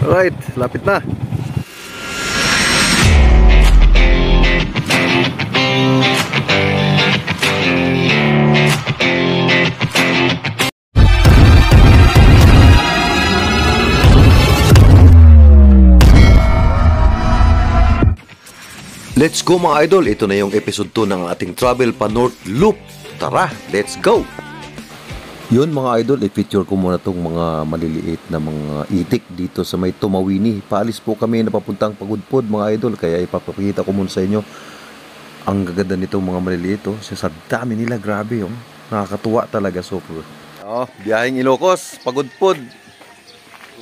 Alright, lapit na. Let's go mga idol, ito na yung episode 2 ng ating travel pa North Loop. Tara, let's go! Yun mga idol, i-feature ko muna itong mga maliliit na mga itik dito sa may Tumawini. Paalis po kami na papuntang Pagudpod mga idol, kaya ipapakita ko muna sa inyo ang gaganda nitong mga maliliit. Sa dami nila, grabe yung nakakatuwa talaga, super. Biyaheng Ilocos, Pagudpod.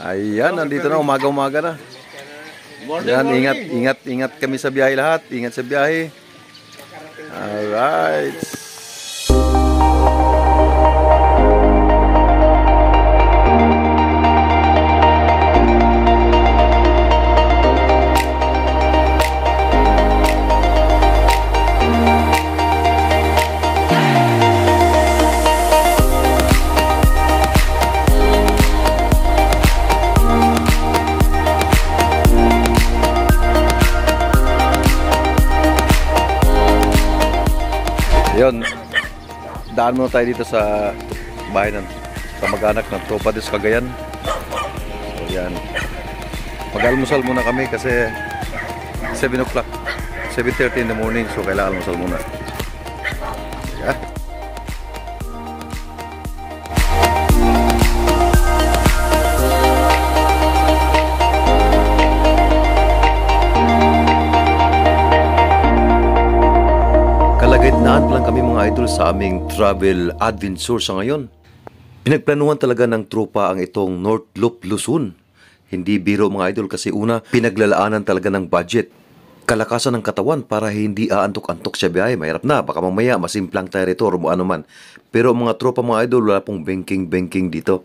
Ayan, nandito na, umaga-umaga na. Yan, ingat kami sa biyahe lahat. Ingat sa biyahe. Alright. Yun, daan muna tayo dito sa bahay ng kamag-anak ng Tropa des Cagayan. So yan, mag-almusal muna kami kasi 7 o'clock, 7:30 in the morning, so kailangan almusal muna. Yeah. Kalagitnaan lang kami mga idol sa aming travel adventure sa ngayon. Pinagplanuhan talaga ng tropa ang itong North Loop Luzon. Hindi biro mga idol kasi una, pinaglalaanan talaga ng budget. Kalakasan ng katawan para hindi aantok-antok sa biyahe. Mahirap na, baka mamaya masimplang tayo rito o ano man. Pero mga tropa mga idol, wala pong banking dito.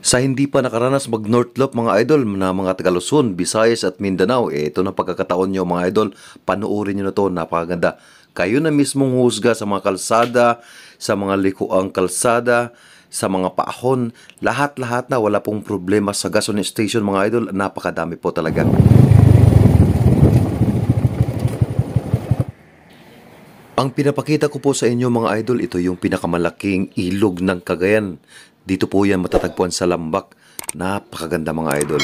Sa hindi pa nakaranas mag North Loop mga idol na mga taga Luzon, Visayas at Mindanao, ito na pagkakataon nyo mga idol, panuorin nyo na to, napakaganda. Kayo na mismong husga sa mga kalsada, sa mga likuang kalsada, sa mga paahon, lahat-lahat na wala pong problema sa gasoline station mga idol, napakadami po talaga. Ang pinapakita ko po sa inyo mga idol, ito yung pinakamalaking ilog ng Cagayan. Dito po yan matatagpuan sa Lambak. Napakaganda mga idol.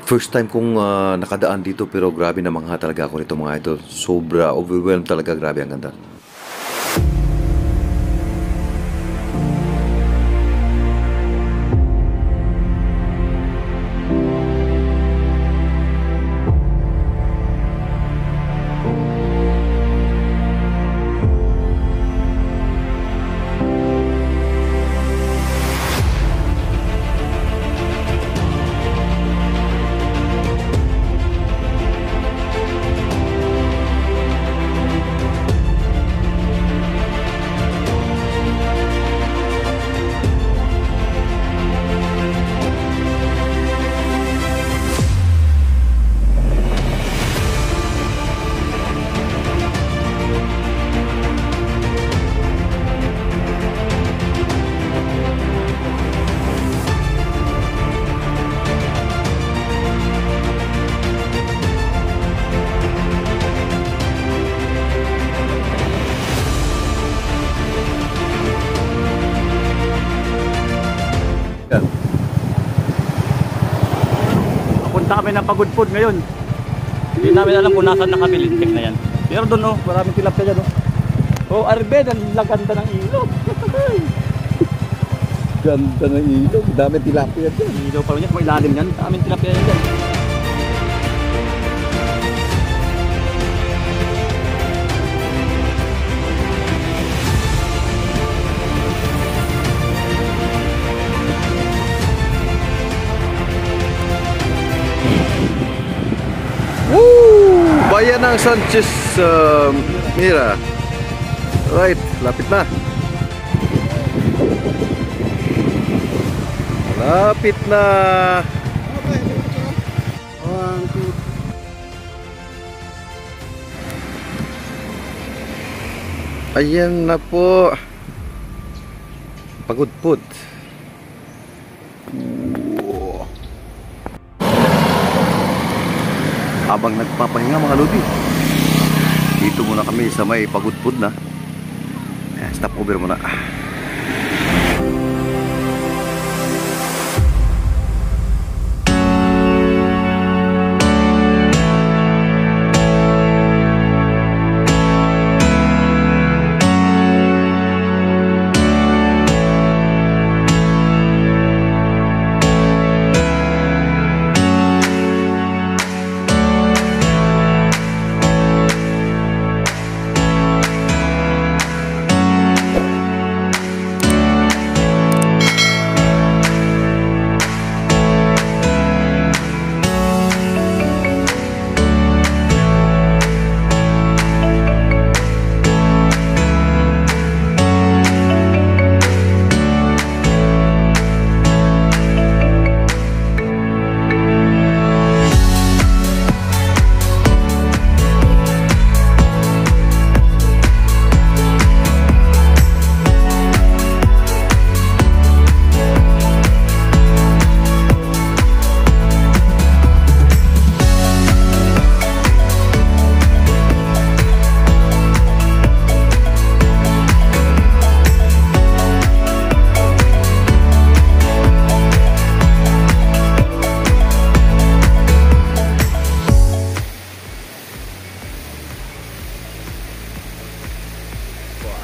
First time kong nakadaan dito pero grabe na mga talaga ako nito mga idol. Sobra, overwhelmed talaga, grabe ang ganda. Punta kami ng Pagudpod ngayon. Hindi namin alam kung nasaan nakabilintik na yan. Pero doon maraming tilapia dyan Arbe, ang laganda ng ilog. Ganda ng ilog, dami tilapia dyan. Ilog pa rin yan, may ilalim yan, daming tilapia dyan. Bayan ng Sanchez Mira. Right, lapit na. Lapit na. Ayan na po. Pagudpod. habang nagpapahinga mga lodi. Dito muna kami sa may pagudpod na. Stop over muna.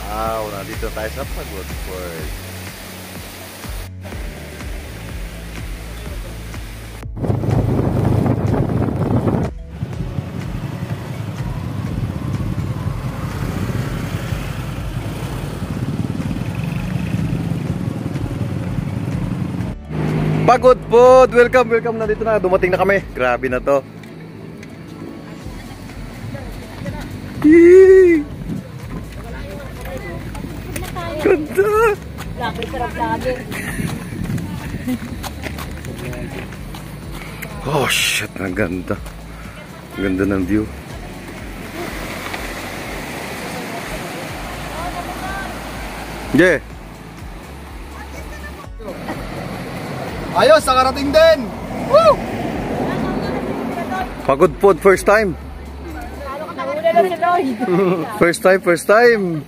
Wow, nandito tayo sa Pagudpod. Pagudpod! Welcome, welcome. Nandito na, dumating na kami. Grabe na to. Yee! Ganda! Oh shit, ang ganda. Ang ganda ng view. Yeah. Ayos, nakarating din! Woo! Pagudpod, first time. First time, first time.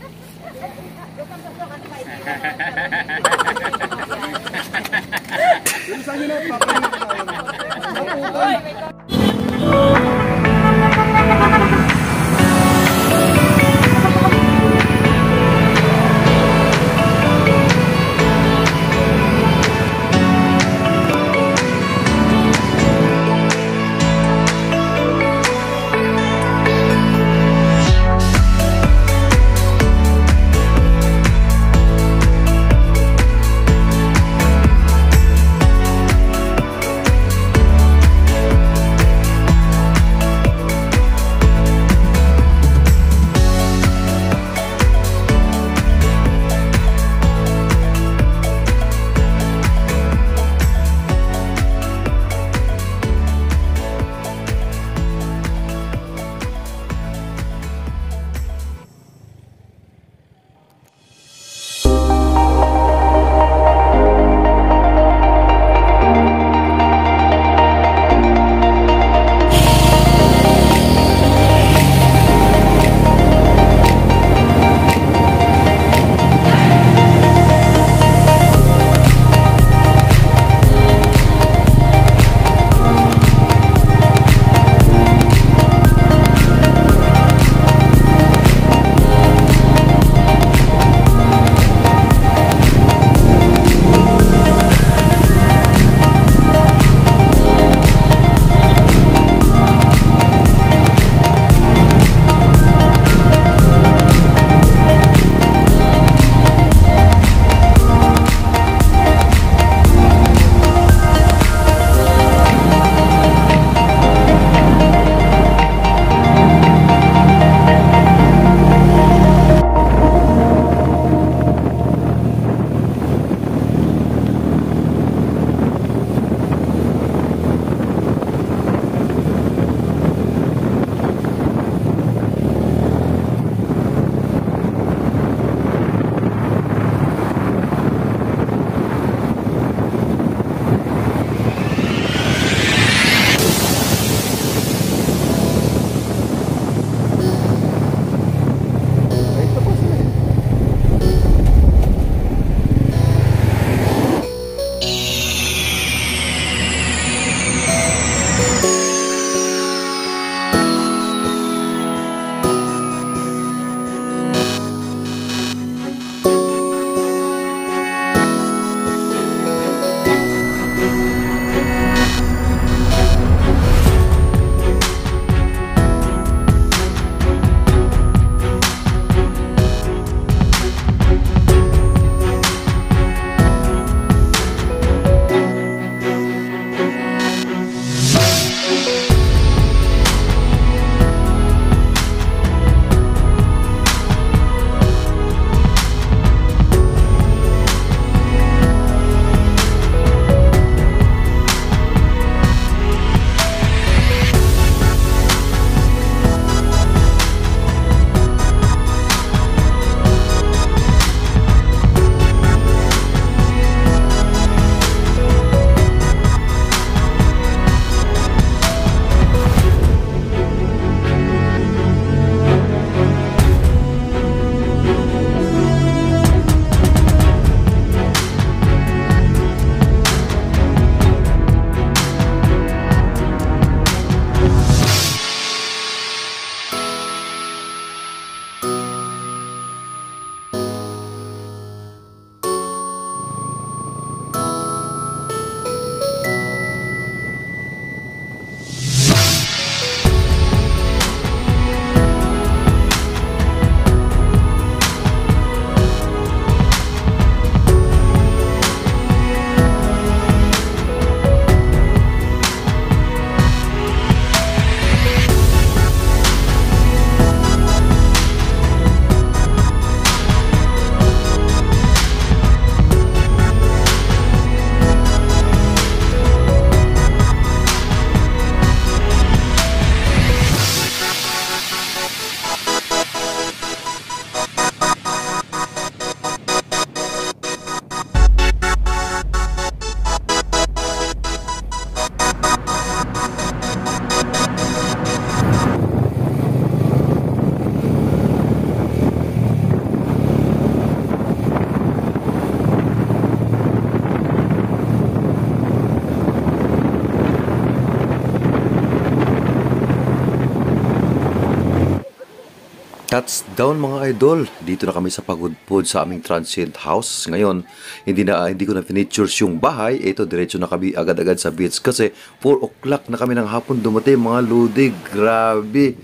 Touchdown mga idol. Dito na kami sa Pagudpud sa aming transient house. Ngayon, hindi ko na finitures yung bahay. Ito, diretso na kami agad-agad sa beach kasi 4 o'clock na kami ng hapon dumating mga ludig. Grabe.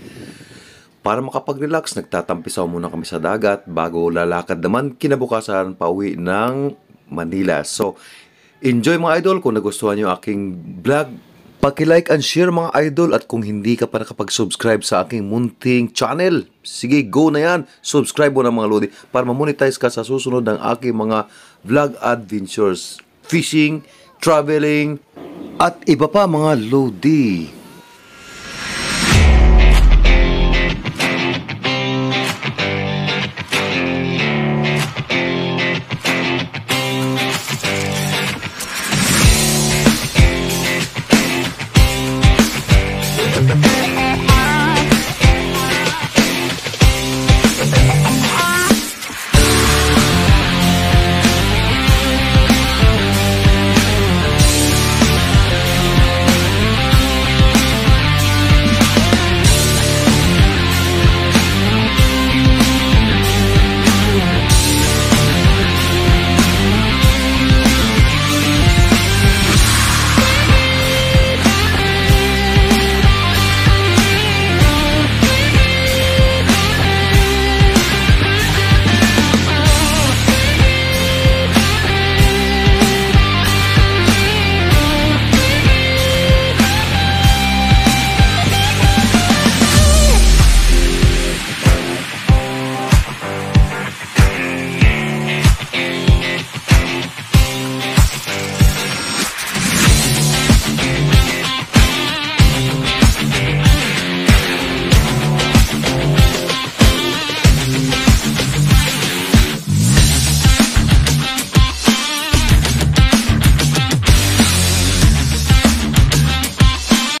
Para makapag-relax, nagtatampisaw muna kami sa dagat bago lalakad naman kinabukasan pauwi ng Manila. So, enjoy mga idol. Kung nagustuhan nyo aking vlog, paki-like and share mga idol, at kung hindi ka pa nakapag-subscribe sa aking munting channel, sige, go na yan. Subscribe mo na mga lodi para ma-monetize ka sa susunod ng aking mga vlog adventures, fishing, traveling, at iba pa mga lodi.